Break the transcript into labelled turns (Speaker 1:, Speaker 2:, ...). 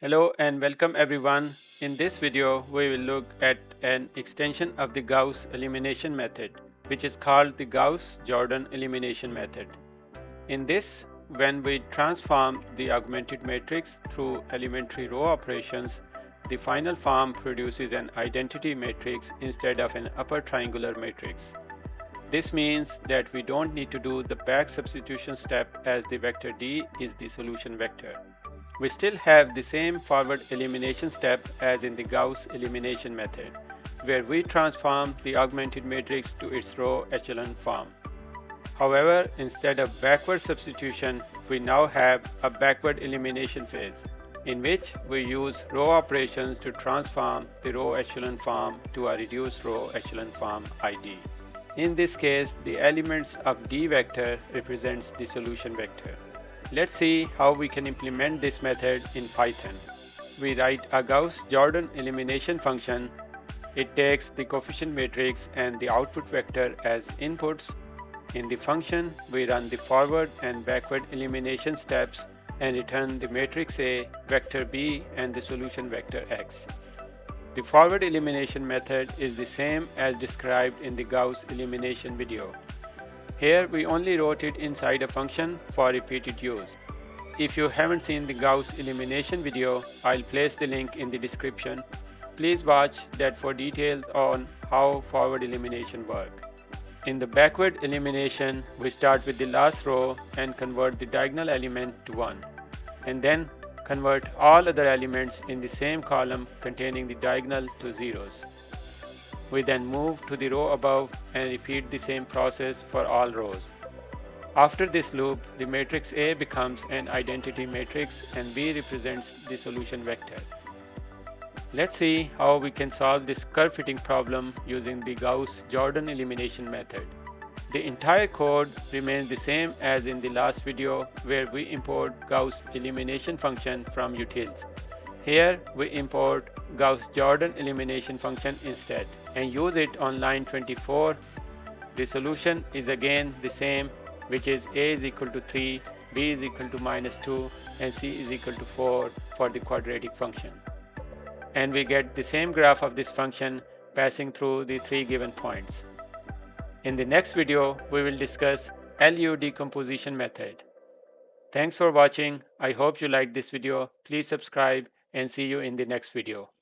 Speaker 1: Hello and welcome everyone. In this video, we will look at an extension of the Gauss elimination method, which is called the Gauss-Jordan Elimination Method. In this, when we transform the augmented matrix through elementary row operations, the final form produces an identity matrix instead of an upper triangular matrix. This means that we don't need to do the back substitution step as the vector D is the solution vector. We still have the same forward elimination step as in the Gauss elimination method, where we transform the augmented matrix to its row echelon form. However, instead of backward substitution, we now have a backward elimination phase, in which we use row operations to transform the row echelon form to a reduced row echelon form ID. In this case, the elements of D vector represents the solution vector. Let's see how we can implement this method in Python. We write a Gauss-Jordan elimination function. It takes the coefficient matrix and the output vector as inputs. In the function, we run the forward and backward elimination steps and return the matrix A, vector B, and the solution vector X. The forward elimination method is the same as described in the Gauss elimination video. Here we only wrote it inside a function for repeated use. If you haven't seen the Gauss elimination video, I'll place the link in the description. Please watch that for details on how forward elimination works. In the backward elimination, we start with the last row and convert the diagonal element to 1, and then convert all other elements in the same column containing the diagonal to zeros. We then move to the row above and repeat the same process for all rows. After this loop, the matrix A becomes an identity matrix and B represents the solution vector. Let's see how we can solve this curve fitting problem using the Gauss-Jordan elimination method. The entire code remains the same as in the last video where we import Gauss elimination function from utils. Here we import Gauss-Jordan elimination function instead and use it on line 24. The solution is again the same, which is A is equal to 3, B is equal to -2, and C is equal to 4 for the quadratic function. And we get the same graph of this function passing through the 3 given points. In the next video, we will discuss LU decomposition method. Thanks for watching. I hope you liked this video. Please subscribe and see you in the next video.